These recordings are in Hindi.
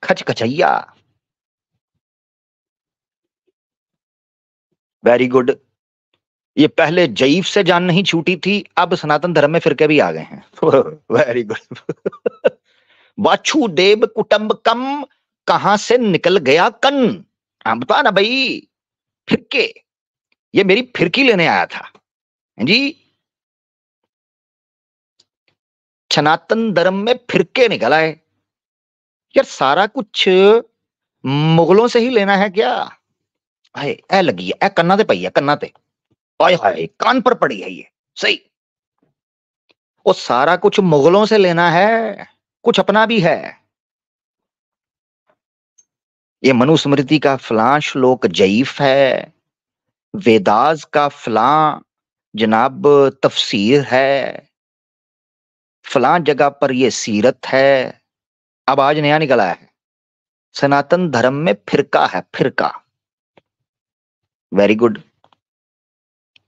खचखचैया। Very good. ये पहले जईफ से जान नहीं छूटी थी, अब सनातन धर्म में फिरके भी आ गए हैं। Very good. वासुदेव कुटुंबकम, कहां से निकल गया कन। हाँ बता ना भाई। फिरके, ये मेरी फिरकी लेने आया था जी। सनातन धर्म में फिरके निकल आए। यार सारा कुछ मुगलों से ही लेना है क्या। हाय ए लगी है, ए कन्ना ते पई है, कन्ना ते। हाय हाय कान पर पड़ी है ये। सही। वो सारा कुछ मुगलों से लेना है, कुछ अपना भी है। ये मनुस्मृति का फलां श्लोक जईफ है, वेदास का फलां जनाब तफसीर है, फलां जगह पर ये सीरत है। अब आज नया निकला है, सनातन धर्म में फिरका है, फिरका। वेरी गुड,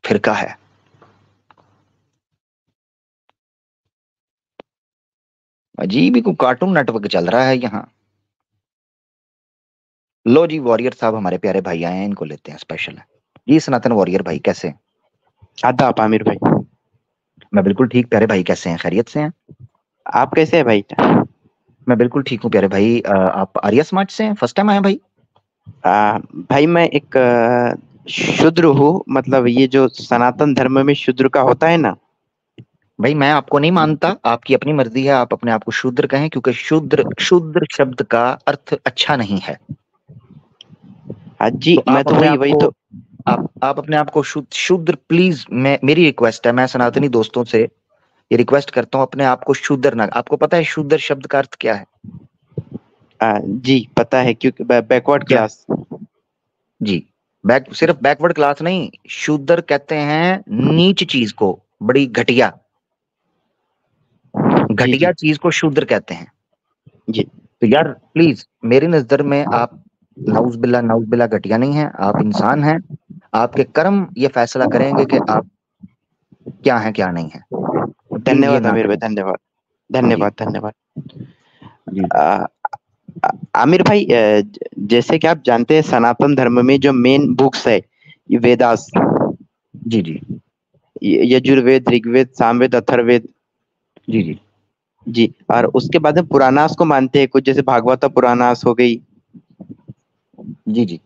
फिरका है। अजीब ही कोई कार्टून नेटवर्क चल रहा है यहाँ। लो जी वॉरियर साहब हमारे प्यारे भाई आए हैं, इनको लेते हैं स्पेशल है जी। सनातन वॉरियर भाई कैसे हैं? आदाब आमिर भाई। मैं बिल्कुल ठीक। प्यारे भाई कैसे हैं, खैरियत से हैं? आप कैसे हैं भाई? मैं बिल्कुल ठीक हूँ प्यारे भाई। आप आर्या स्मार्ट से हैं, फर्स्ट टाइम आए भाई? भाई मैं एक शूद्र हूँ, मतलब ये जो सनातन धर्म में शूद्र का होता है ना। भाई मैं आपको नहीं मानता, आपकी अपनी मर्जी है, आप अपने आप को शूद्र कहें, क्योंकि शूद्र, शूद्र शब्द का अर्थ अच्छा नहीं है। जी तो मैं आप तो अपने वही आप वही को, तो। आप अपने आप को शूद्र प्लीज, मैं, मेरी रिक्वेस्ट है, मैं सनातनी दोस्तों से ये रिक्वेस्ट करता हूँ, अपने आप को शूद्र ना। आपको पता है शूद्र शब्द का अर्थ क्या है? जी पता है, क्योंकि बैकवर्ड क्या? क्लास। जी, सिर्फ बैकवर्ड क्लास नहीं, शूद्र कहते हैं नीच चीज को, बड़ी घटिया, जी घटिया जी चीज को शूद्र कहते हैं। जी तो यार प्लीज, मेरी नजर में आप नाउज बिल्ला घटिया नहीं है, आप इंसान हैं। आपके कर्म ये फैसला करेंगे कि आप क्या हैं क्या नहीं है। तो प्लीज ये धन्यवाद ना आमिर भाई, करें। धन्यवाद जी धन्यवाद धन्यवाद। जी आ, आमिर भाई, जैसे कि आप जानते हैं सनातन धर्म में जो मेन बुक्स है ये वेदास, जी जी यजुर्वेद, ऋग्वेद, सामवेद, अथर्ववेद। जी जी जी, और उसके बाद में पुराणास को मानते हैं कुछ, जैसे भागवत पुराणास हो गई। जी जी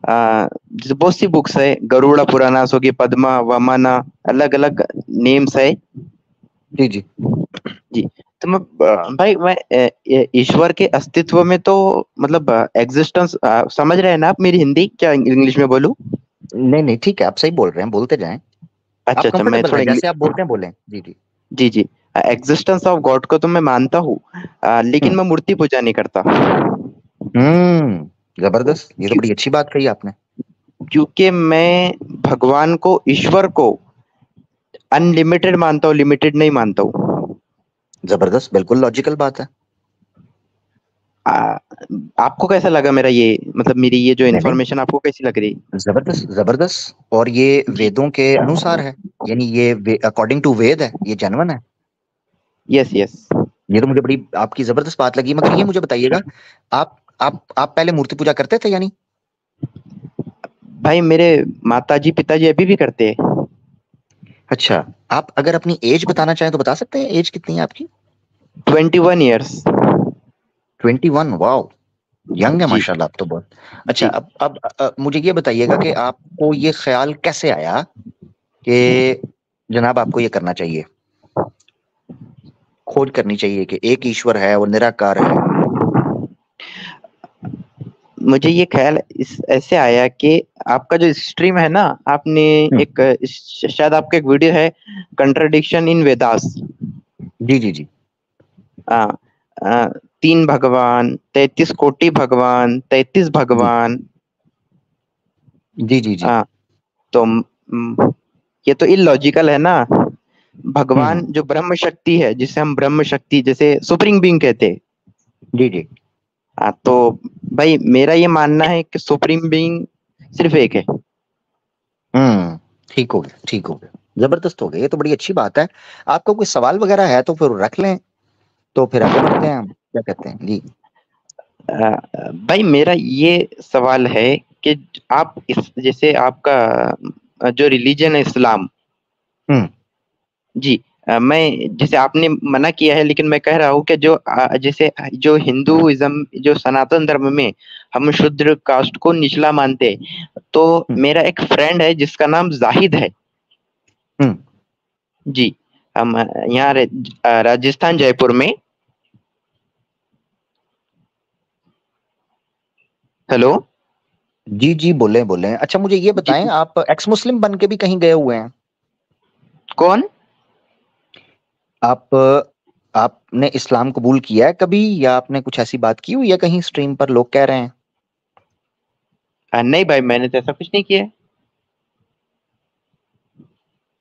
जैसे बहुत सी बुक्स है, गरुड़ा पुराणास हो गई, पद्मा, वामना, अलग अलग नेम्स है। जी जी। जी, तो मैं भाई मैं ईश्वर के अस्तित्व में तो मतलब एग्जिस्टेंस समझ रहे हैं ना आप मेरी हिंदी, क्या इंग्लिश में बोलूं? नहीं नहीं ठीक है, आप सही बोल रहे हैं, बोलते जाएं। अच्छा आप अच्छा, मैं कंफर्टेबल थोड़ा रहें, इंग्लिश। जैसे आप बोलते हैं बोलें। जी जी। जी जी, एग्जिस्टेंस ऑफ गॉड को तो मैं मानता हूँ, लेकिन हम्म मैं मूर्ति पूजा नहीं करता। जबरदस्त, ये तो क्यों? बड़ी अच्छी बात कही आपने। क्योंकि मैं भगवान को, ईश्वर को अनलिमिटेड मानता हूँ, लिमिटेड नहीं मानता हूँ। जबरदस्त, बिल्कुल लॉजिकल बात है। आ, आपको कैसा लगा मेरा ये, मतलब मेरी ये जो नहीं नहीं, इन्फॉर्मेशन आपको कैसी लग रही? जबरदस्त जबरदस्त, और ये जी, वेदों के अनुसार है, यानी ये अकॉर्डिंग टू वेद है, ये जेन्युइन है। Yes yes. ये तो मुझे बड़ी आपकी जबरदस्त बात लगी। मगर ये मुझे बताइएगा, आप पहले मूर्ति पूजा करते थे यानी? भाई मेरे माताजी पिताजी अभी भी करते हैं। अच्छा, आप अगर अपनी एज बताना चाहें तो बता सकते हैं, एज कितनी है आपकी? 21 ईयर्स। 21, वाओ, यंग है जी माशाल्लाह, आप तो बहुत। अच्छा, जी। अब मुझे ये बताइएगा कि आपको ये ख्याल कैसे आया कि जनाब आपको ये करना चाहिए, खोज करनी चाहिए कि एक ईश्वर है और निराकार है। मुझे ये ख्याल इस ऐसे आया कि आपका जो स्ट्रीम है ना, आपने हम्म, एक शायद आपका एक वीडियो है, कंट्राडिक्शन इन वेदास। जी जी जी आ, आ, 3 भगवान, 33 कोटि भगवान, 33 जी भगवान। जी जी जी। आ, तो ये तो इलॉजिकल है ना। भगवान हम्म, जो ब्रह्म शक्ति है, जिसे हम ब्रह्म शक्ति जैसे सुप्रीम बीइंग कहते हैं। जी जी। तो भाई मेरा ये मानना है कि सुप्रीम बीइंग सिर्फ एक है। हम्म, ठीक हो गया, ठीक हो गया, जबरदस्त हो गया, ये तो बड़ी अच्छी बात है। आपको कोई सवाल वगैरह है तो फिर रख लें, तो फिर आगे बढ़ते हैं हम, क्या कहते हैं जी? भाई मेरा ये सवाल है कि आप इस जैसे आपका जो रिलीजन है इस्लाम, हम्म। जी, मैं जैसे आपने मना किया है, लेकिन मैं कह रहा हूँ कि जो जैसे जो हिंदुइज्म, जो सनातन धर्म में हम शूद्र कास्ट को निचला मानते हैं, तो हम्म। मेरा एक फ्रेंड है जिसका नाम जाहिद है। हम्म। जी, हम यहाँ राजस्थान जयपुर में। हेलो। जी जी, बोले बोले। अच्छा मुझे ये जी, बताएं, आप एक्स मुस्लिम बन के भी कहीं गए हुए हैं? कौन? आप आपने इस्लाम कबूल किया है कभी, या आपने कुछ ऐसी बात की हुई है कहीं स्ट्रीम पर लोग कह रहे हैं? नहीं भाई, मैंने तो ऐसा कुछ नहीं किया है।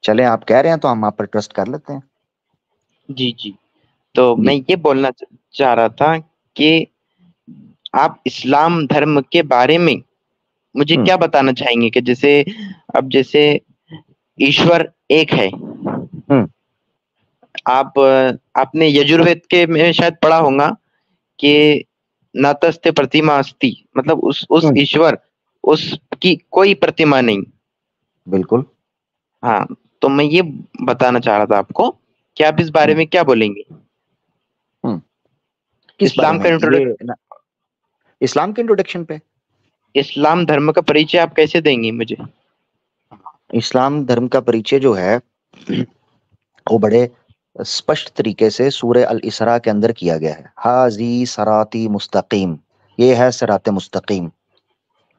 चले, आप कह रहे हैं तो हम आप पर ट्रस्ट कर लेते हैं। जी जी, तो मैं जी। ये बोलना चाह रहा था कि आप इस्लाम धर्म के बारे में मुझे हम्म। क्या बताना चाहेंगे कि जैसे अब जैसे ईश्वर एक है। हम्म। आपने यजुर्वेद के में शायद पढ़ा होगा कि नातस्ते प्रतिमा अस्ति, मतलब उस हम्म। ईश्वर, उसकी कोई प्रतिमा नहीं। बिल्कुल। हाँ, तो मैं ये बताना चाह रहा था आपको कि आप इस बारे हम्म। में क्या बोलेंगे? हम्म। किस बारे इस्लाम में का ये इंट्रोडक्शन, इस्लाम के इंट्रोडक्शन पे? इस्लाम धर्म का परिचय आप कैसे देंगे मुझे? इस्लाम धर्म का परिचय जो है वो बड़े स्पष्ट तरीके से सूरह अल इसरा के अंदर किया गया है। हाजी सराती मुस्तकीम, ये है सरात मुस्तकीम।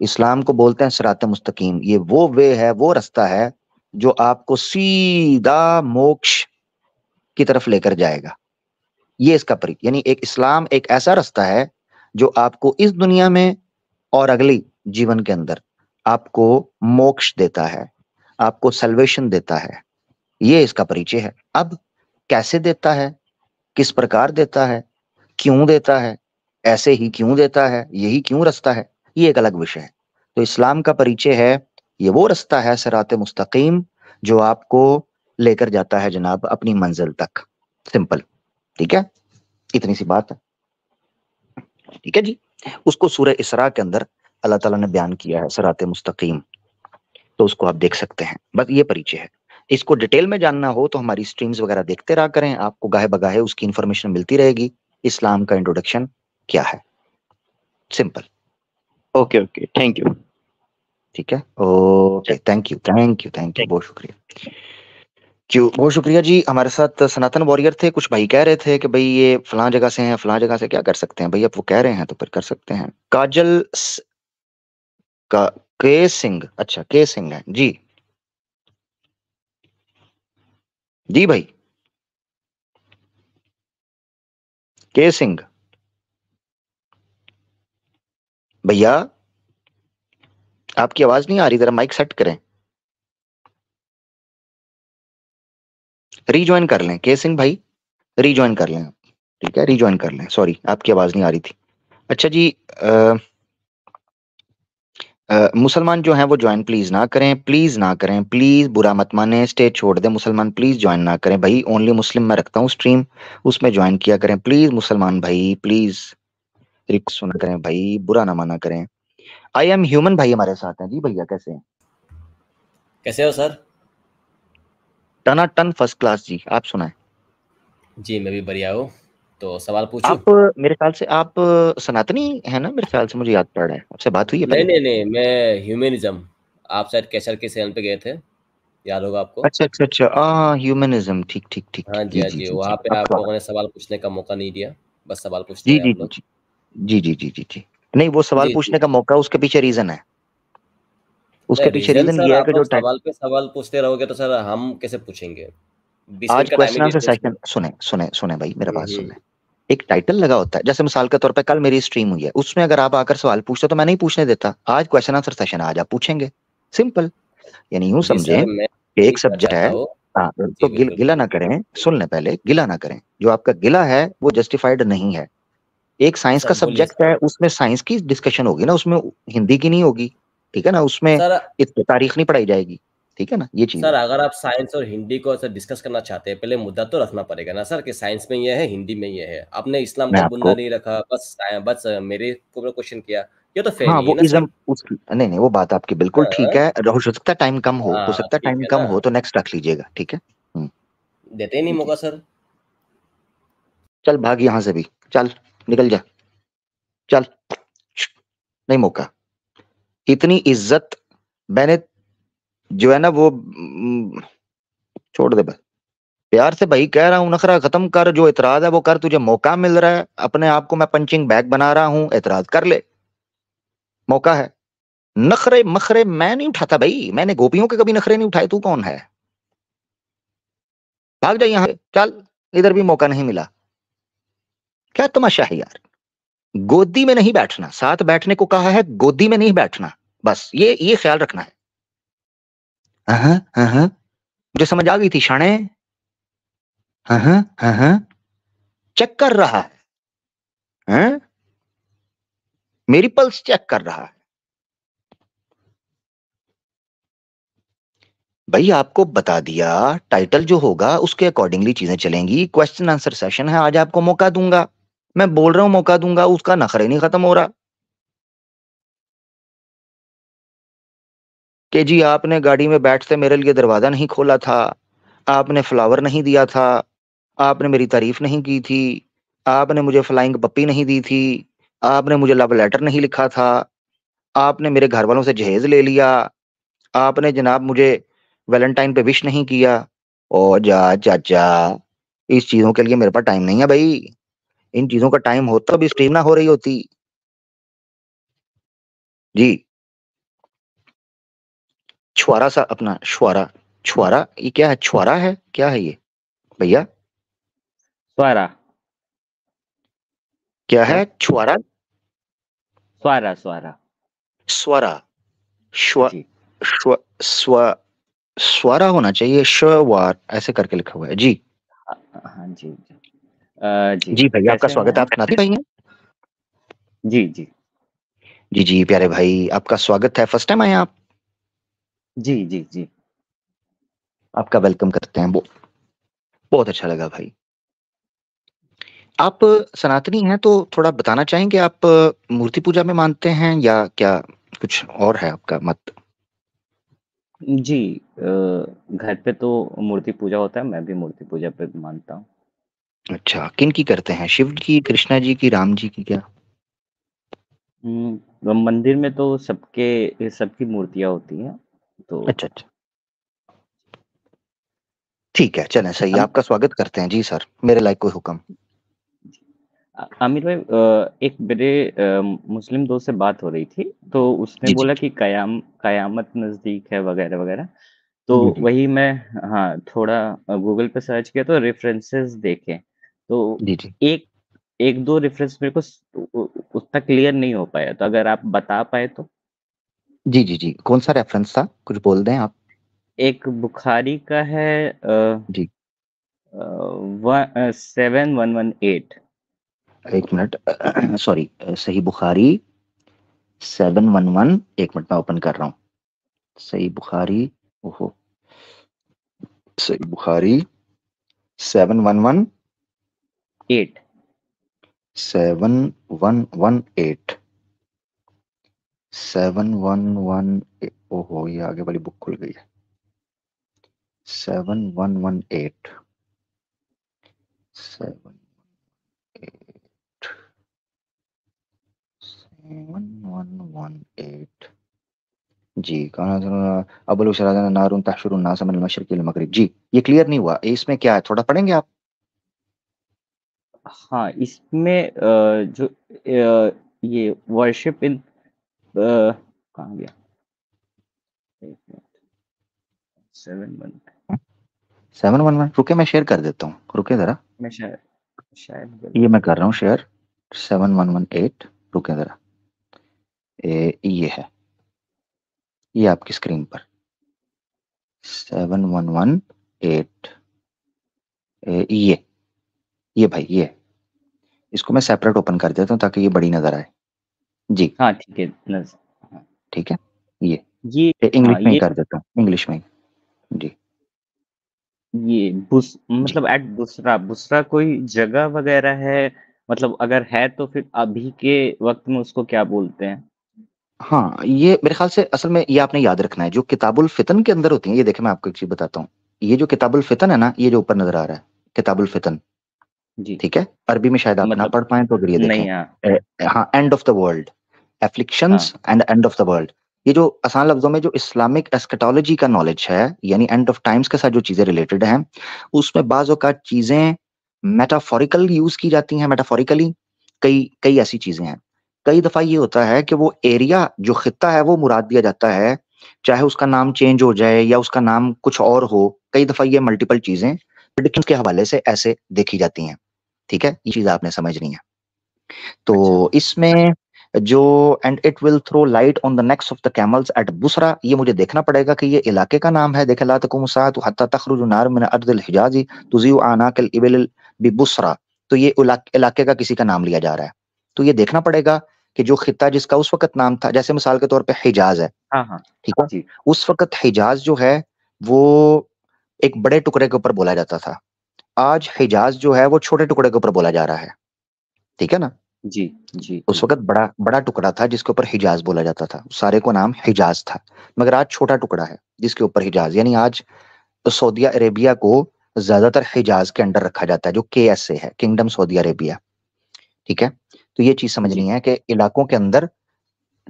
इस्लाम को बोलते हैं सरात मुस्तकीम। ये वो वे है, वो रास्ता है जो आपको सीधा मोक्ष की तरफ लेकर जाएगा। ये इसका परिचय, यानी एक इस्लाम एक ऐसा रास्ता है जो आपको इस दुनिया में और अगली जीवन के अंदर आपको मोक्ष देता है, आपको सल्वेशन देता है। ये इसका परिचय है। अब कैसे देता है, किस प्रकार देता है, क्यों देता है, ऐसे ही क्यों देता है, यही क्यों रास्ता है, ये एक अलग विषय है। तो इस्लाम का परिचय है, ये वो रास्ता है सिरात मुस्तकीम जो आपको लेकर जाता है जनाब अपनी मंजिल तक। सिंपल। ठीक है, इतनी सी बात है। ठीक है जी। उसको सूरह इसरा के अंदर अल्लाह ताला ने बयान किया है सिरात मुस्तकीम, तो उसको आप देख सकते हैं। बस ये परिचय है। इसको डिटेल में जानना हो तो हमारी स्ट्रीम्स वगैरह देखते रहा करें, आपको गाहे बगाहे उसकी इंफॉर्मेशन मिलती रहेगी। इस्लाम का इंट्रोडक्शन क्या है, simple. Okay okay, thank you. ठीक है, okay, thank you thank you thank you, बहुत शुक्रिया। क्यों, बहुत शुक्रिया जी। हमारे साथ सनातन वॉरियर थे, कुछ भाई कह रहे थे कि भाई ये फलां जगह से हैं, फलां जगह से, क्या कर सकते हैं भाई, अब वो कह रहे हैं तो फिर कर सकते हैं। का के सिंह, अच्छा के सिंह है जी। जी भाई, के सिंह भैया, आपकी आवाज नहीं आ रही, जरा माइक सेट करें। रीज्वाइन कर लें के सिंह भाई, रीज्वाइन कर लें आप। ठीक है, रीज्वाइन कर लें, सॉरी आपकी आवाज नहीं आ रही थी। अच्छा जी, मुसलमान जो हैं वो ज्वाइन प्लीज ना करें, प्लीज ना करें, प्लीज बुरा मत माने, स्टेज छोड़ दें मुसलमान, प्लीज ज्वाइन ना करें भाई। ओनली मुस्लिम मैं रखता हूँ स्ट्रीम, उसमें ज्वाइन किया करें प्लीज मुसलमान भाई, प्लीज। रिक्वेस्ट सुना करें भाई, बुरा ना माना करें। आई एम ह्यूमन भाई हमारे साथ हैं जी। भैया कैसे हैं? कैसे हो सर? टना टन फर्स्ट क्लास जी, आप सुनाएं। जी मैं भी बढ़िया हूँ। तो सवाल पूछूं? आप मेरे ख्याल से आप सनातनी है ना, मेरे ख्याल से मुझे याद पड़ रहा है, आपसे बात हुई है नहीं पहले? नहीं नहीं, मैं ह्यूमनिज्म। आप शायद कैसर के चैनल पे गए थे, याद होगा आपको। अच्छा अच्छा अच्छा, ह्यूमनिज्म, ठीक ठीक ठीक हाँ ठीक, जी जी हाँ जी जी, जी वहाँ जी, पे अब आप सवाल। लोगों ने सवाल पूछने का मौका नहीं दिया, बस सवाल पूछते जी रहे जी आप जी लोग। जी जी जी जी जी जी। नहीं, वो सवाल जी जी। पूछने का मौका, उसके पीछे रीजन है। उसके नहीं पीछे रीजन रीजन सर, ये है आप कि जो लोग सवाल पे सवाल पूछते रहोगे तो सर हम कैसे पूछेंगे? 20 मिनट आज का टाइम ही क्वेश्चन आंसर दीजिए सेशन, उसमें। सुने सुने सुने भाई, मेरा बात हम्म। सुने। एक टाइटल लगा होता है, जैसे मिसाल के तौर पे कल मेरी स्ट्रीम हुई है, उसमें अगर आप आकर सवाल पूछते तो मैं नहीं पूछने देता। आज क्वेश्चन आंसर सेशन है, आज आप पूछेंगे। सिंपल। यानी यूं जी समझें सर, मैं कि यही एक कहना सब्जेक्ट है। चाहता हूँ। हाँ, तो जी बिल्कुल गिला ना बिल्कुल। करें, सुन लें पहले, गिला ना करें। जो आपका गिला है वो जस्टिफाइड नहीं है। एक साइंस का सर बोलिए सब्जेक्ट सर। है, उसमें साइंस की डिस्कशन होगी ना, उसमें हिंदी की नहीं होगी। ठीक है ना, उसमें सर तारीख नहीं पढ़ाई जाएगी। ठीक है ना, ये चीज सर है। अगर आप साइंस और हिंदी को ऐसे डिस्कस करना चाहते हैं, पहले मुद्दा तो रखना पड़ेगा ना सर कि साइंस में ये है, हिंदी में ये है। आपने इस्लाम मैं का बुंदा आपको, नहीं रखा, बस मेरे को ऊपर क्वेश्चन किया, ये तो फेयर हाँ नहीं है वो ना इज्म सर। उस, नहीं नहीं वो बात आपकी बिल्कुल ठीक हाँ है, हो सकता है टाइम कम हो हाँ, सकता है ठीक टाइम है कम ना, हो, तो नेक्स्ट रख लीजिएगा, ठीक है। देते ही नहीं जी, मौका सर। चल भाग यहाँ से भी, चल निकल जा, चल, नहीं मौका, इतनी इज्जत मैंने, जो है ना वो छोड़ दे बस, प्यार से भाई कह रहा हूँ, नखरा खत्म कर, जो एतराज है वो कर, तुझे मौका मिल रहा है, अपने आप को मैं पंचिंग बैग बना रहा हूँ, एतराज कर ले, मौका है। नखरे मखरे मैं नहीं उठाता भाई, मैंने गोपियों के कभी नखरे नहीं उठाए, तू कौन है, भाग जा यहाँ से, चल, इधर भी मौका नहीं मिला, क्या तमाशा है यार, गोदी में नहीं बैठना, साथ बैठने को कहा है, गोदी में नहीं बैठना, बस ये ख्याल रखना है। हाँ हाँ हाँ, मुझे समझ आ गई थी शाणे, हाँ हाँ हाँ, चेक कर रहा है, हाँ? मेरी पल्स चेक कर रहा है भाई, आपको बता दिया, टाइटल जो होगा उसके अकॉर्डिंगली चीजें चलेंगी, क्वेश्चन आंसर सेशन है, आज आपको मौका दूंगा, मैं बोल रहा हूं मौका दूंगा, उसका नखरे नहीं खत्म हो रहा कि जी आपने गाड़ी में बैठते मेरे लिए दरवाजा नहीं खोला था, आपने फ्लावर नहीं दिया था, आपने मेरी तारीफ नहीं की थी, आपने मुझे फ्लाइंग पप्पी नहीं दी थी, आपने मुझे लव लेटर नहीं लिखा था, आपने मेरे घर वालों से जहेज ले लिया, आपने जनाब मुझे वैलेंटाइन पे विश नहीं किया। ओ जा चाचा, इस चीजों के लिए मेरे पास टाइम नहीं है भाई, इन चीजों का टाइम होता अभी स्ट्रीम ना हो रही होती। जी, छुआरा सा अपना छुआरा, छुआरा ये क्या है, छुआरा है क्या है ये भैया, स्वारा। क्या हेलो। है छुआरा, स्वारा स्वारा। स्वरा, श्व जी। श्व स्व स्वरा होना चाहिए, शवार ऐसे करके लिखा हुआ है जी। हाँ जी जी। जी जी भैया आपका कैसे स्वागत है, हैं? आप सुनाते भाई हैं। जी जी जी जी प्यारे भाई आपका स्वागत है, फर्स्ट टाइम आए आप, जी जी जी। आपका वेलकम करते हैं, बहुत अच्छा लगा भाई। आप सनातनी हैं तो थोड़ा बताना चाहेंगे, आप मूर्ति पूजा में मानते हैं या क्या कुछ और है आपका मत। जी घर पे तो मूर्ति पूजा होता है, मैं भी मूर्ति पूजा पे मानता हूँ। अच्छा, किन की करते हैं, शिव की, कृष्णा जी की, राम जी की, क्या। मंदिर में तो सबकी मूर्तियाँ होती हैं तो। अच्छा अच्छा, ठीक है, चलें सही है, अम, आपका स्वागत करते हैं जी सर, मेरे लायक कोई हुक्म। आमिर भाई, एक मेरे मुस्लिम दोस्त से बात हो रही थी, तो उसने जी जी बोला कि कयामत नज़दीक है वगैरह वगैरह। तो जी जी वही मैं, हाँ, थोड़ा गूगल पे सर्च किया तो रेफरेंसेस देखे, तो जी जी एक एक दो रेफरेंस मेरे को उतना क्लियर नहीं हो पाया, तो अगर आप बता पाए तो। जी जी जी, कौन सा रेफरेंस था, कुछ बोल दें आप। एक बुखारी का है, जी 7118। एक मिनट, सॉरी, सही बुखारी 711, एक मिनट मैं ओपन कर रहा हूँ, सही बुखारी, ओहो, सही बुखारी 711 8। 7118 711, ओहो ये आगे वाली बुक खुल गई है, 7118 7118 जी, कहा अबुल शराजन नारुन तहशुरुन नास मिनल मशरिक़ि वल मगरिब, जी ये क्लियर नहीं हुआ, इसमें क्या है, थोड़ा पढ़ेंगे आप। हाँ, इसमें ये वर्शिप इन, कहाँ गया, एक मिनट, 71, 711, रुके मैं शेयर कर देता हूँ, रुके जरा, मैं शायद शायद ये गलत मैं कर कर रहा दिया। हूँ शेयर, 7118, रुके जरा, ये है, ये आपकी स्क्रीन पर 7118, ये भाई ये, इसको मैं सेपरेट ओपन कर देता हूँ ताकि ये बड़ी नजर आए। जी हाँ ठीक है, हाँ, ठीक है, ये ये, इंग्लिश हाँ में ही ये, कर देता हूँ, इंग्लिश में ही। जी। ये मतलब एट बुसरा कोई जगह वगैरह है? मतलब अगर है तो फिर अभी के वक़्त में उसको क्या बोलते हैं? हाँ, ये मेरे ख़्याल से असल में ये आपने याद रखना है, जो किताबुल फ़ितन के अंदर होती हैं, ये देखिए मैं आपको एक चीज़ बताता हूँ। ये जो किताबुल फ़ितन है ना, ये जो ऊपर नज़र आ रहा है, किताबुल फ़ितन, जी, ठीक है? अरबी में शायद आप ना मतलब पढ़ पाएँ तो अगर ये देखें। नहीं, हाँ, हाँ, एंड ऑफ द वर्ल्ड, हाँ, afflictions and end of the world. ये जो आसान लफ्ज़ों में जो इस्लामिक एस्केटोलॉजी का नॉलेज है, यानी एंड ऑफ टाइम्स के साथ जो चीज़ें रिलेटेड हैं, उसमें बाज़ औक़ात चीज़ें मेटाफ़ोरिकल यूज़ की जाती हैं, मेटाफ़ोरिकली कई कई ऐसी चीज़ें हैं। कई दफ़ा ये होता है कि वो एरिया जो खित्ता है वो मुराद दिया जाता है, चाहे उसका नाम चेंज हो जाए या उसका नाम कुछ और हो। कई दफ़ा ये मल्टीपल चीज़ें प्रेडिक्शंस के हवाले से ऐसे देखी जाती हैं, ठीक है? ये चीज़ आपने समझनी है। अच्छा, तो इसमें जो and it will throw light on the necks of the camels at Busra, ये मुझे देखना पड़ेगा कि ये इलाके का नाम है। देखे ला तकुम साअतु हत्ता तखरुजु नार मिन अर्दिल हिजाज़ी तुज़ीउ आनाकिल इबिल बिबुसरा। तो ये इलाके का किसी का नाम लिया जा रहा है। तो ये देखना पड़ेगा कि जो खित्ता जिसका उस वक़्त नाम था, जैसे मिसाल के तौर पे हिजाज़ है, हाँ, हाँ, ठीक है? जी, उस वक़्त हिजाज़ जो है, वो एक बड़े टुकड़े के ऊपर बोला जाता था। आज हिजाज़ जो है, वो छोटे टुकड़े के ऊपर बोला जा रहा है। ठीक है ना? जी, जी, उस जी, वक़्त बड़ा बड़ा टुकड़ा था जिसके ऊपर हिजाज़ बोला जाता था। सारे को नाम हिजाज़ था। मगर आज छोटा टुकड़ा है जिसके ऊपर हिजाज़, यानी आज सऊदी अरेबिया को ज़्यादातर हिजाज़ के अंडर रखा जाता है, जो KSA है, किंगडम सऊदी अरेबिया। ठीक है? तो ये चीज़ जी। समझनी है कि इलाकों के अंदर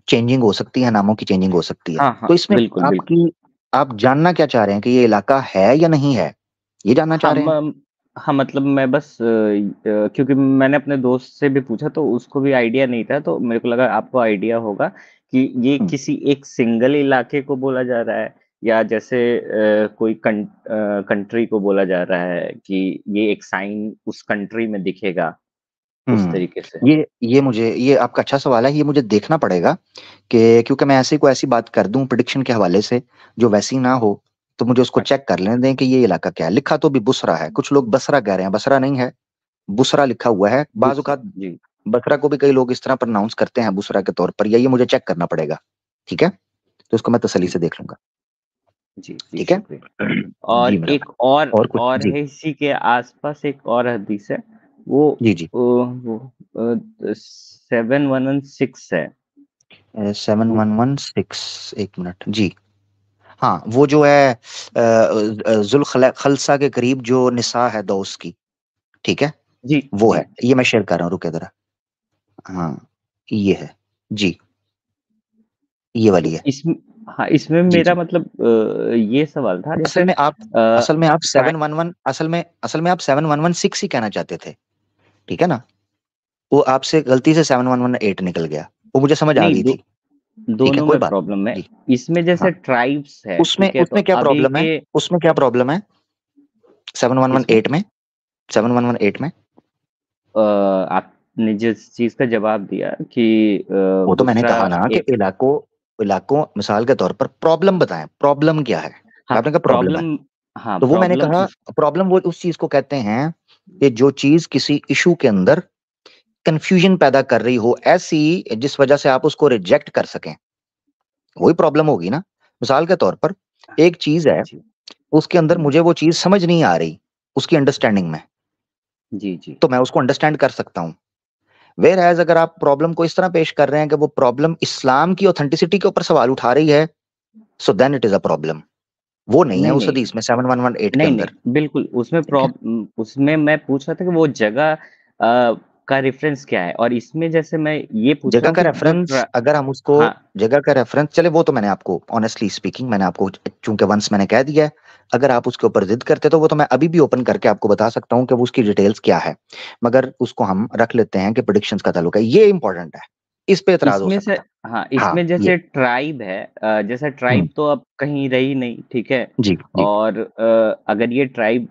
चेंजिंग हो सकती है, नामों की चेंजिंग हो सकती है। हाँ, हाँ, तो इसमें बिल्कुल, बिल्कुल। आप जानना क्या चाह रहे हैं कि ये इलाका है या नहीं है? ये जानना चाह हाँ, रहे हैं? हाँ, मतलब मैं बस क्योंकि मैंने अपने दोस्त से भी पूछा तो उसको भी आइडिया नहीं था, तो मेरे को लगा आपको आइडिया होगा कि ये हुँ। किसी एक सिंगल इलाके को बोला जा रहा है या जैसे कोई कंट्री को बोला जा रहा है कि ये एक साइन उस कंट्री में दिखेगा, उस हुँ। तरीके से। ये आपका अच्छा सवाल है, ये मुझे देखना पड़ेगा कि क्योंकि मैं ऐसी को ऐसी बात कर दूँ प्रेडिक्शन के हवाले से, जो वैसी ना हो, तो मुझे उसको अच्छा, चेक कर लेने दें कि ये इलाका क्या है। लिखा तो अभी बुसरा है, कुछ लोग बसरा कह रहे हैं, बसरा नहीं है, बुसरा लिखा हुआ है। बाज़ औक़ात जी, बसरा को भी कई लोग इस तरह प्रोनाउंस करते हैं बुसरा के तौर पर, या ये मुझे चेक करना पड़ेगा, ठीक है? तो इसको मैं तसल्ली जी, से देख लूँगा, जी, जी, ठीक है? शुक्रिया। जी और मेरा एक भाई, और कुछ? और जी, है इसी के आस-पास एक और हदीस है, वो जी, जी। 7116 है। 7116 1 मिनट, जी। हाँ, वो जो है खलसा के करीब जो निसा है दौस की, ठीक है? जी, वो जी, है। जी। ये मैं शेयर कर रहा हूँ, रुकिए ज़रा। हाँ, ये है। जी, ये वाली तो है। इसमें हाँ, इसमें जी, मेरा जी। मतलब ये सवाल था असल जैसे में आप असल में आप ट्राइ 711 असल में आप 7116 ही कहना चाहते थे, ठीक है ना? वो आपसे गलती से 7118 निकल गया। वो मुझे समझ आ नहीं गई दो थी, ठीक है? दोनों कोई में बात प्रॉब्लम है। जी, इसमें जैसे हाँ। ट्राइब्स है, उसमें ठीक है? तो उसमें क्या अभी प्रॉब्लम है? के उसमें क्या प्रॉब्लम है किसमें 7118 में? 7118 में? आपने जिस चीज़ का जवाब दिया कि वो तो मैंने बुसरा कहा ना कि एक इलाकों इलाकों मिसाल के तौर पर प्रॉब्लम बताएँ, प्रॉब्लम क्या है? हाँ, आपने कहा प्रॉब्लम है, प्रॉब्लम हाँ, तो वो मैंने प्रॉब्लम कहा इस प्रॉब्लम वो उस चीज़ को कहते हैं कि जो चीज़ किसी इश्यू के अंदर कन्फ्यूजन पैदा कर रही हो, ऐसी जिस वजह से आप उसको रिजेक्ट कर सकें, वही प्रॉब्लम होगी ना। मिसाल के तौर पर एक चीज़ है, जी। उसके अंदर हुँ। मुझे वो चीज़ समझ नहीं आ रही, उसकी अंडरस्टैंडिंग में, जी, जी। तो मैं उसको अंडरस्टैंड कर सकता हूँ। व्हेयर एज़ अगर आप प्रॉब्लम को इस तरह पेश कर रहे हैं कि वो प्रॉब्लम इस्लाम की ऑथेंटिसिटी के ऊपर सवाल उठा रही है, so then it is a problem. वो नहीं है नहीं, उस नहीं। हदीस में 7118 के नहीं, अंदर, नहीं, बिल्कुल, ठीक है? उसमें मैं पूछ रहा था कि वो जगह का रेफ़रेंस क्या है? और इसमें जैसे मैं ये पूछ रहा जगह हूँ का कि जो रेफ़रेंस ट्रा अगर हम उसको हाँ, जगह का रेफ़रेंस चले वो तो मैंने आपको ऑनेस्टली स्पीकिंग मैंने आपको चूँकि वन्स मैंने कह दिया है, अगर आप उसके ऊपर ज़िद करते तो वो तो मैं अभी भी ओपन करके आपको बता सकता हूँ कि वो उसकी डिटेल्स क्या है। मगर उसको हम रख लेते हैं कि प्रेडिक्शंस का ताल्लुक है, ये इम्पोर्टेंट है। इस पे एतराज़ हो इसमें से सकता है। हाँ, हाँ, इसमें ये। जैसे ट्राइब है जैसे हुँ, ट्राइब तो अब कहीं रही नहीं, ठीक है? जी, जी। और अगर ये ट्राइब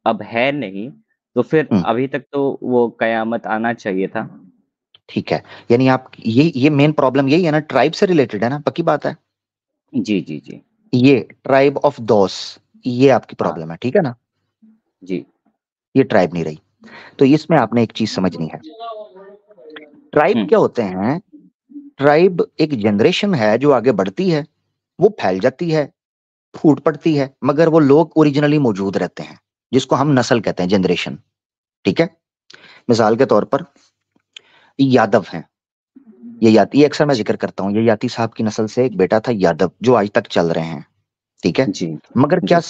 अब है नहीं, तो फिर हुँ, अभी तक तो वो कयामत आना चाहिए था। ठीक है। यानी आप ये मेन प्रॉब्लम यही है ना, ट्राइब से रिलेटेड है ना, पक्की बात है। जी, जी, जी। ये ट्राइब ऑफ दोस ये आपकी हाँ, प्रॉब्लम है, ठीक है ना? जी। ये ट्राइब नहीं रही। तो इसमें आपने एक चीज़ समझनी है। ट्राइब हुँ, क्या होते हैं? ट्राइब एक जनरेशन है जो आगे बढ़ती है, वो फैल जाती है, फूट पड़ती है, मगर वो लोग ओरिजिनली मौजूद रहते हैं, जिसको हम नस्ल कहते हैं, जनरेशन। ठीक है, मिसाल के तौर पर यादव हैं, ये अक्सर मैं जिक्र करता हूँ, ये याती साहब की नस्ल से एक बेटा था यादव, जो आज तक चल रहे हैं। ठीक है, जी मगर क्या जी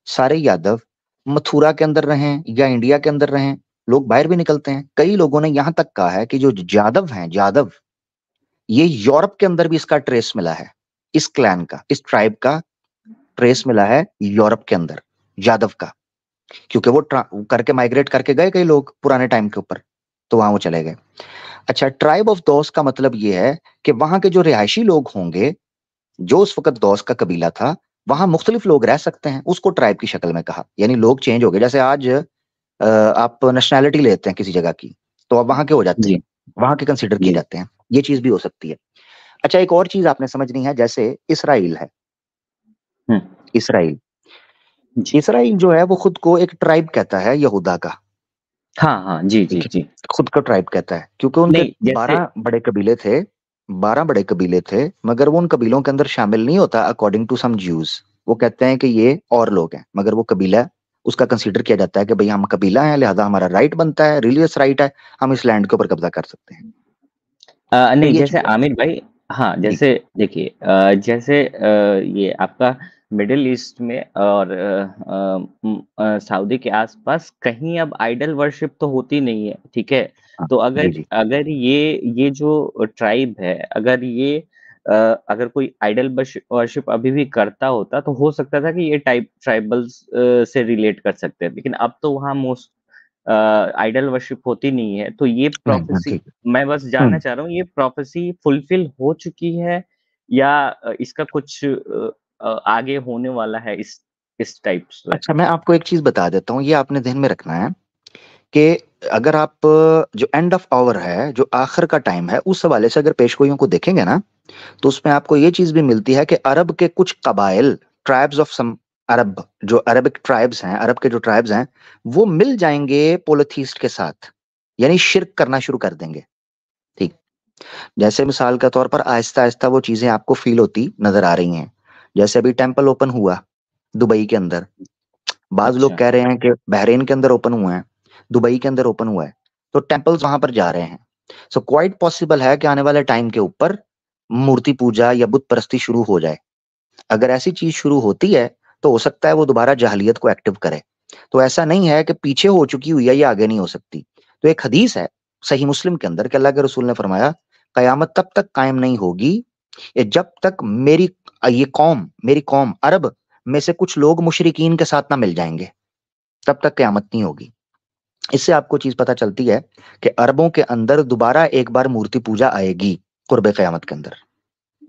सारे यादव मथुरा के अंदर रहें या इंडिया के अंदर रहें? लोग बाहर भी निकलते हैं। कई लोगों ने यहां तक कहा है कि जो यादव हैं, यादव, ये यूरोप के अंदर भी इसका ट्रेस मिला है, इस क्लैन का, इस ट्राइब का ट्रेस मिला है यूरोप के अंदर, यादव का, क्योंकि वो करके माइग्रेट करके गए कई लोग पुराने टाइम के ऊपर, तो वहां वो चले गए। अच्छा, ट्राइब ऑफ दोस का मतलब ये है कि वहां के जो रिहायशी लोग होंगे, जो उस वक्त दोस का कबीला था, वहां मुख्तलिफ लोग रह सकते हैं, उसको ट्राइब की शक्ल में कहा। यानी लोग चेंज हो गए। जैसे आज आप नेशनैलिटी लेते हैं किसी जगह की, तो अब वहां के हो जाते जी हैं, वहां के कंसीडर किए जी जाते हैं। ये चीज भी हो सकती है। अच्छा, एक और चीज आपने समझनी है, जैसे इसराइल है, हम्म, इसराइल जी इसराइल जो है वो खुद को एक ट्राइब कहता है, यहूदा का। हाँ हाँ जी जी ठीक है, जी। खुद का ट्राइब कहता है, क्योंकि उनके नहीं जैसे 12 बड़े कबीले थे, 12 बड़े कबीले थे, मगर वो उन कबीलों के अंदर शामिल नहीं होता अकॉर्डिंग टू सम ज्यूज। वो कहते हैं कि ये और लोग हैं, मगर वो कबीला उसका कंसीडर किया जाता है कि भाई हम कबीला है, लिहाजा हमारा राइट बनता है, रिलीजियस राइट है, हम इस लैंड के ऊपर कब्जा कर सकते हैं। तो नहीं ये जैसे चीज है। आमिर भाई, हाँ जी जैसे देखिए जैसे ये आपका मिडिल ईस्ट में और सऊदी के आसपास कहीं अब आइडल वर्शिप तो होती नहीं है, ठीक है। हाँ, तो जी अगर जी अगर ये जो ट्राइब है, अगर ये अगर कोई आइडल वर्शिप अभी भी करता होता तो हो सकता था कि ये ट्राइबल्स से रिलेट कर सकते हैं, लेकिन अब तो वहाँ मोस्ट आइडल वर्शिप होती नहीं है। तो ये नहीं हाँ, प्रोफेसी, ठीक है। मैं बस जानना चाह रहा हूँ, ये प्रोफेसी फुलफिल हो चुकी है या इसका कुछ आगे होने वाला है इस टाइप से? अच्छा, मैं आपको एक चीज बता देता हूँ, ये आपने ध्यान में रखना है कि अगर आप जो एंड ऑफ आवर है, जो आखिर का टाइम है, उस हवाले से अगर पेशगोइयों को देखेंगे ना, तो उसमें आपको ये चीज भी मिलती है कि अरब के कुछ कबाइल, ट्राइब्स ऑफ सम अरब, जो अरबिक ट्राइब्स हैं, अरब के जो ट्राइब्स हैं, वो मिल जाएंगे पोलिथीस्ट के साथ, यानी शिरक करना शुरू कर देंगे। ठीक, जैसे मिसाल के तौर पर आहिस्ता आहिस्ता वो चीजें आपको फील होती नजर आ रही हैं। जैसे अभी टेम्पल ओपन हुआ दुबई के अंदर, बाज लोग अच्छा कह रहे हैं कि बहरीन के अंदर ओपन हुआ है, दुबई के अंदर ओपन हुआ है, तो टेम्पल्स वहां पर जा रहे हैं। सो क्वाइट पॉसिबल है कि आने वाले टाइम के ऊपर मूर्ति पूजा या बुत परस्ती शुरू हो जाए। अगर ऐसी चीज शुरू होती है, तो हो सकता है वो दोबारा जाहलियत को एक्टिव करे। तो ऐसा नहीं है कि पीछे हो चुकी हुई है, ये आगे नहीं हो सकती। तो एक हदीस है सही मुस्लिम के अंदर कि अल्लाह के रसूल ने फरमाया, कयामत तब तक कायम नहीं होगी ये जब तक मेरी कौम अरब में से कुछ लोग मुशरिकीन के साथ ना मिल जाएंगे, तब तक कयामत नहीं होगी। इससे आपको चीज पता चलती है कि अरबों के अंदर दोबारा एक बार मूर्ति पूजा आएगी कुर्बे कयामत के अंदर।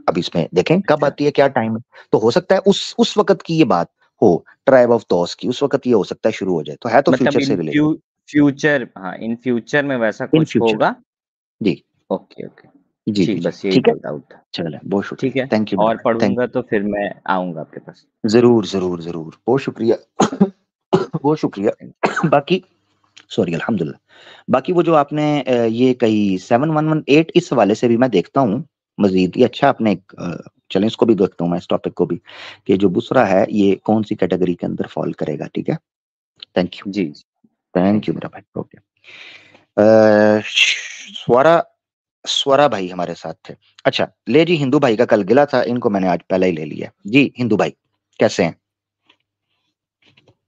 अब इसमें देखें कब अच्छा, आती है, क्या टाइम है। तो हो सकता है उस वक्त की ये बात हो, ट्राइब ऑफ दोस की, उस वक्त ये हो सकता है शुरू हो जाए, तो है तो मतलब फ्यूचर से रिलेटेड। फ्यूचर, हाँ इन फ्यूचर में वैसा इन कुछ फ्यूचर, होगा। जी ओके ओके, जी जी ठीक, जी, बस यही ठीक है। डाउट था। चलो, बहुत ठीक शुक्रिया, है, थैंक यू मेरा और भाई, थैंक पढ़ूंगा तो फिर मैं आऊंगा आपके पास। यू, जरूर जरूर जरूर, बहुत शुक्रिया। बहुत शुक्रिया। बाकी सॉरी, अल्हम्दुलिल्लाह। बाकी वो जो आपने ये कही 7118, इस हवाले से भी मैं देखता हूँ मजीद। ये अच्छा, आपने एक चलें, इसको भी देखता हूँ मैं, इस टॉपिक को भी, कि जो बुसरा है ये कौन सी कैटेगरी के अंदर फॉल करेगा। ठीक है, थैंक यू, जी जी, थैंक थैंक यू यू। मेरा भाई, ओके। स्वरा स्वरा भाई हमारे साथ थे। अच्छा ले जी, हिंदू भाई का कल गिला था, इनको मैंने आज पहले ही ले लिया जी। हिंदू भाई कैसे हैं?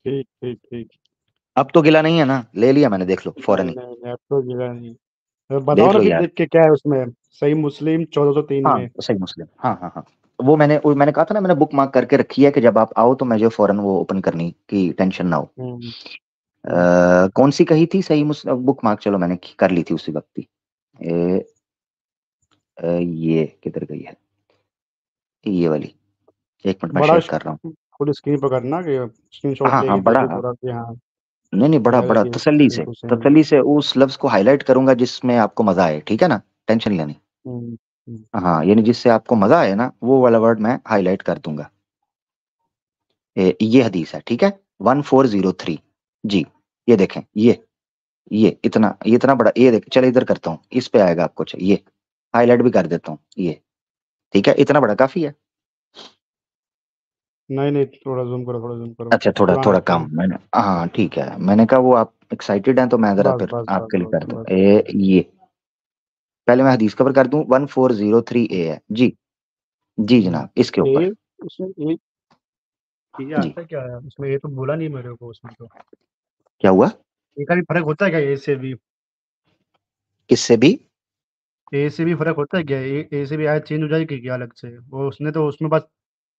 ठीक ठीक ठीक। अब तो गिला नहीं है ना, ले लिया मैंने, देख लो फौरन नहीं ही, नहीं नहीं, अब तो गिरा नहीं। तो बताओ देख ना लो फिर यार। देख के क्या है उसमें। सही मुस्लिम 1403 हाँ में। सही मुस्लिम, हाँ हाँ हाँ। वो मैंने कहा था ना, मैंने बुक मार्क करके रखी है कि जब आप आओ तो मुझे फौरन वो ओपन करनी की टेंशन ना हो। हम्म, हम्म। कौन सी कही थी सही मुस्लिम बुक मार्क? चलो मैंने कर ली थी उसी वक्त ही। ए, ये किधर गई है, ये वाली, एक मिनट मैं बड़ा शेयर कर रहा हूँ। फुल स्क्रीन पर करना कि स्क्रीनशॉट हाँ हाँ लेके बड़ा, देखे पूरा कि हाँ नहीं नहीं, बड़ा लगे बड़ा कि तसल्ली से, बिल्कुल सेम। उस लफ्ज को हाईलाइट करूंगा जिसमें आपको मजा आए, ठीक है ना, टेंशन लेनी। हम्म, हम्म। हाँ, यानी जिससे आपको मजा आए ना, वो वाला वर्ड मैं हाईलाइट कर दूंगा। ये हदीस है, ठीक है, 1403 जी। ये देखें, ये इतना बड़ा, ये देख, चलो इधर करता हूँ, इस पे आएगा आपको, ये हाईलाइट भी कर देता हूँ, ये ठीक है, इतना बड़ा काफी है। नहीं थोड़ा जूम करो अच्छा, थोड़ा पुराना थोड़ा फोन। कम। मैंने हाँ ठीक है, मैंने कहा वो आप एक्साइटेड हैं तो मैं जरा बस फिर बस बस आपके लिए बस कर दूं। बस ये पहले मैं हदीस कवर कर दूं। 1403A है जी। जी जनाब, इसके ए ऊपर। उसमें ए ये जी, आता क्या है उसमें? ये तो बोला नहीं मेरे को उसमें तो। क्या हुआ? ए का भी फर्क होता है क्या? ए से भी? किससे भी? ए से भी फर्क होता है क्या? ए से भी आयत चेंज हो जाएगी क्या अलग से? वो उसने तो उसमें बस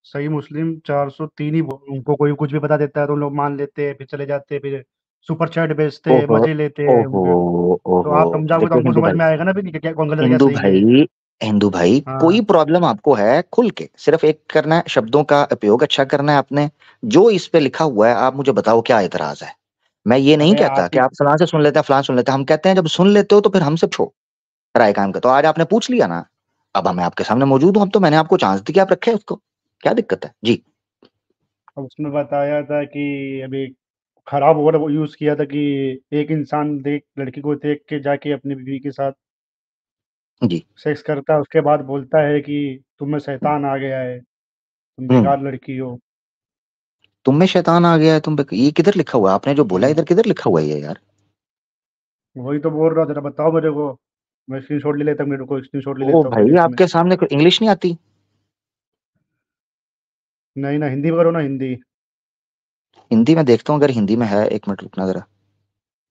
सही मुस्लिम 403 ही उनको कोई कुछ भी बता देता है तो उन लोग मान लेते हैं, फिर चले जाते हैं, फिर सुपर चैट बेचते हैं, ओहो, मजे लेते हैं ओहो, उनके। तो ओहो। आप समझाओगे तो देखो हमको हिंदू समझ भाई, में आएगा ना फिर कि क्या कौन गलत है क्या हिंदू सही है। भाई, हिंदू भाई, हाँ कोई प्रॉब्लम आपको है खुल के सिर्फ एक करना है, शब्दों का उपयोग अच्छा करना है आपने। जो इस पे लिखा हुआ है आप मुझे बताओ क्या एतराज है। मैं ये नहीं अरे कहता आप कि आप फलां से सुन लेते हैं, फलां सुन लेते हैं। हम कहते हैं जब सुन लेते हो तो फिर हमसे पूछो राय कायम का। तो आज आपने पूछ लिया ना, अब मैं आपके सामने मौजूद हूं, अब तो मैंने आपको चांस दी कि आप रखे उसको। क्या दिक्कत है जी? उसमें बताया था कि अभी खराब वर्ड वो यूज किया था कि एक इंसान देख लड़की को देख के जाके अपनी बीवी के साथ जी। सेक्स करता है, उसके बाद बोलता है कि तुम में शैतान आ गया है, तुम हम्म। बेकार लड़की हो। तुम में शैतान आ गया है, तुम पे ये किधर लिखा हुआ है? आपने जो बोला है इधर किधर लिखा हुआ है ये यार? वही तो बोल रहा हूँ, जरा बताओ मेरे को। मैं स्क्रीनशॉट ले लेता हूँ, मेरे को स्क्रीनशॉट ले ओ लेता हूँ फिर भाई, इसमें। आपके सामने कोई इंग्लिश नहीं आती? नहीं ना, हिंदी में करो ना, हिंदी। हिंदी में देखता हूँ, अगर हिंदी में है। एक मिनट रुकना जरा।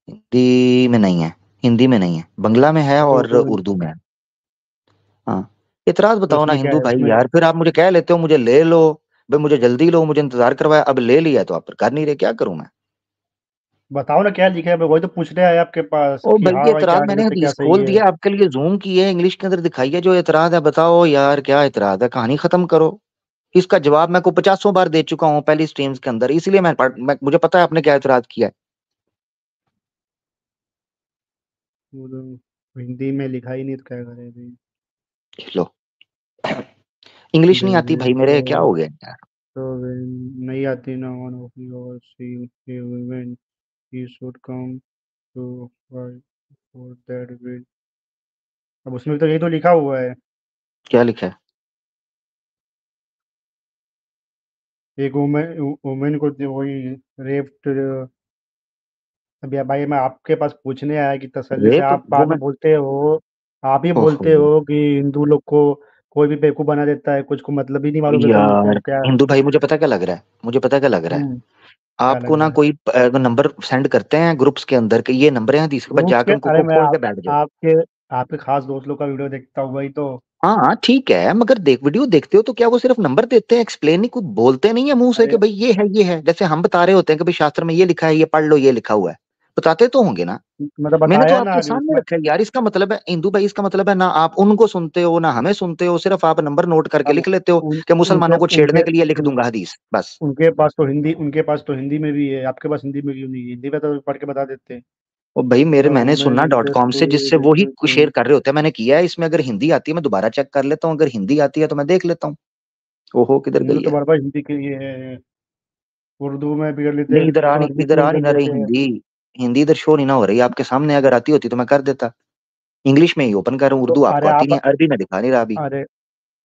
हिंदी में नहीं है, हिंदी में नहीं है, बंगला में है तो और उर्दू में है। हाँ, इतराज बताओ ना उसमें क्या हिंदू है भाई उसमें? यार। फिर आप मुझे कह लेते हो मुझे ले लो, भाई मुझे जल्दी लो, मुझे इंतजार करवाया, अब ले लिया तो आप फिर कर नहीं रहे, क्या करूं मैं? बताओ ना क्या लिखा है, मैं वही तो पूछने आया आपके पास ओ कि भाई, हाँ ये भाई एतराज क्या मैंने गलत है क्या हदीस सही खोल है। दिया आपके लिए, जूम की है, इंग्लिश के अंदर दिखाई है। जो एतराज है बताओ यार, क्या एतराज है? कहानी खत्म करो। इसका जवाब मैं को 50 बार दे चुका हूँ पहली स्ट्रीम्स के अंदर, इसलिए मुझे पता है आपने क्या एतराज किया है। वो तो हिंदी में लिखा ही नहीं तो क्या करे अभी। लो, इंग्लिश नहीं आती Then भाई मेरे, क्या so हो गया यार? so when नहीं आती ना, one of your see a women, he should come to fight for that will। अब उसमें तो यही तो लिखा हुआ है। क्या लिखा है? एक वुमेन वुमेन को वही रेप। अभी भाई मैं आपके पास पूछने आया कि तसल्ली से, रेप आप वो बाद मैं में बोलते हो, आप ही ओहो बोलते हो कि हिंदू लोग को कोई भी बेवकूफ बना देता है, कुछ को मतलब ही नहीं मालूम रहता उनको यार, क्या। हिंदू भाई मुझे पता क्या लग रहा है, मुझे पता क्या लग रहा है। क्या आपको लग ना रहा है? कोई नंबर सेंड करते हैं ग्रुप्स के अंदर के, ये नंबर है हदीस के पास, ग्रुप्स जाकर के? उनको अरे खूब मैं खोल के बैठ जाओ। आपके आपके खास दोस्त लोग का वीडियो देखता हूँ, वही तो। हाँ ठीक है, मगर देख वीडियो देखते हो तो क्या वो सिर्फ नंबर देते हैं, एक्सप्लेन नहीं, कुछ बोलते नहीं है मुंह से कि अरे भाई ये है ये है। जैसे हम बता रहे होते हैं कि भाई शास्त्र में ये लिखा है, ये पढ़ लो, ये लिखा हुआ है। बताते तो होंगे ना। मतलब मैंने तो बताया ना आपके अभी सामने उसमें। रखा है यार। इसका मतलब है हिंदू भाई, इसका मतलब है ना आप उनको सुनते हो ना हमें सुनते हो, सिर्फ आप नंबर नोट करके अब लिख लेते हो उन कि उनके मुसलमानों को उनके छेड़ने के लिए लिख उन, दूंगा हदीस, बस। उनके पास तो हिंदी में भी है, आपके पास हिंदी में क्यों नहीं है? हिंदी में तो पढ़ के बता देते हैं। और भाई मेरे, द मैंने वुमेन सुना .com से, जिससे वो ही शेयर इंटरेस्टेड। कर रहे होते हैं, मैंने किया है। इसमें अगर हिंदी आती है मैं दोबारा चेक कर लेता हूँ, अगर हिंदी आती है तो मैं देख लेता हूँ। ओहो, किधर मुझे गई तो है? बार बार हिंदी के लिए है। उर्दू में भी कर लेते नहीं हैं, इधर आ नहीं, इधर आ ट्रांसलेशन नहीं कर ना रही लेते हैं। हिंदी। हिंदी इधर शो नहीं ना हो रही आपके सामने, अगर आती होती तो मैं कर देता। इंग्लिश में ही ओपन कर रहा हूँ, तो उर्दू अरे आपको आती आप नहीं है, अरबी में दिखा नहीं रहा अभी। अरे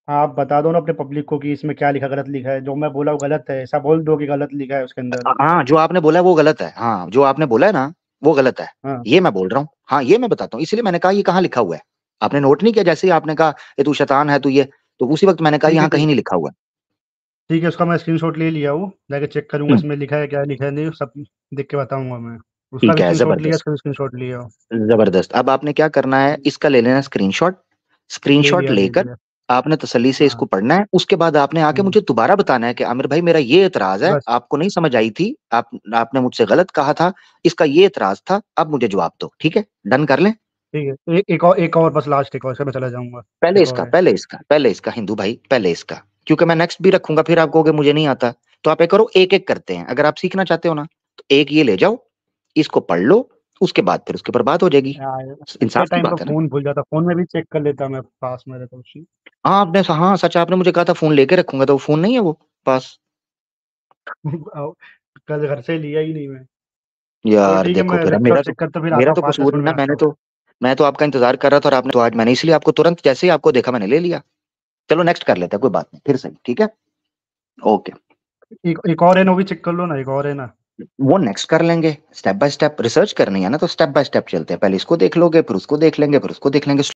आप बता दो ना अपने पब्लिक को कि इसमें क्या लिखा, गलत लिखा है, जो मैं बोला वो गलत है, ऐसा बोल दो कि गलत लिखा है उसके अंदर। हाँ, जो आपने बोला है वो गलत है, हाँ जो आपने बोला है ना वो गलत है। हाँ ये मैं बोल रहा हूँ, हाँ ये मैं बताता हूँ, इसलिए मैंने कहा ये कहाँ लिखा हुआ है। आपने नोट नहीं किया? जैसे ही आपने कहा ये तू शैतान है तू ये, तो उसी वक्त मैंने कहा ठीक है यहाँ कहीं नहीं लिखा हुआ है। ठीक है, उसका मैं स्क्रीनशॉट ले लिया हूँ, जाके चेक करूंगा हम्म, इसमें लिखा है क्या लिखा है नहीं, सब देख के बताऊंगा मैं। उसका ठीक भी है, स्क्रीनशॉट लिया, जबरदस्त। इसका भी स्क्रीनशॉट लिया। जबरदस्त। अब आपने क्या करना है, इसका ले लेना स्क्रीनशॉट। स्क्रीनशॉट ले लेकर लिया। आपने तसल्ली से हाँ। इसको पढ़ना है। उसके बाद आपने आके हम्म, मुझे दोबारा बताना है कि आमिर भाई मेरा ये एतराज है, बस आपको नहीं समझ आई थी, आपने मुझसे गलत कहा था, इसका ये एतराज था, अब मुझे जवाब दो। ठीक है, डन कर लें? ठीक है, एक और बस लास्ट, एक और इसका मैं चला जाऊंगा। पहले एक इसका, और है। पहले इसका हिंदू भाई, पहले इसका। क्योंकि मैं नेक्स्ट भी रखूंगा, फिर आप कहोगे मुझे नहीं आता। तो आप एक करो, एक एक करते हैं, अगर आप सीखना चाहते हो ना तो एक ये ले जाओ, इसको पढ़ लो, उसके बाद फिर उसके ऊपर बात हो जाएगी। यार इतने इंसाफ की टाइम पर बात है ना। फोन भूल जाता, फोन में भी चेक कर लेता मैं, पास में रहता उसी। हाँ आपने, हाँ सच, आपने मुझे कहा था फोन लेके रखूंगा, तो वो फोन नहीं है वो पास। कल घर से लिया ही नहीं मैं। चलो यार ठीक है, देखो मैं फिर, अब लैपटॉप चेक करता हूँ, फिर आता मेरा हूँ तो 5-10 कसूर मिनट नहीं में ना। आता हूँ। मैं तो आपका इंतजार कर रहा था, और आपने तो आज, मैंने इसलिए आपको तुरंत जैसे ही आपको देखा मैंने ले लिया। चलो नेक्स्ट कर लेते हैं, कोई बात नहीं, फिर सही, ठीक है। ओके। एक और है ना, वो भी चेक कर लो ना, एक और है ना। वो नेक्स्ट कर लेंगे, स्टेप बाय स्टेप रिसर्च करनी है ना, तो स्टेप बाय स्टेप चलते हैं। पहले इसको देख लोगे, फिर उसको देख लेंगे, फिर उसको देख लेंगे।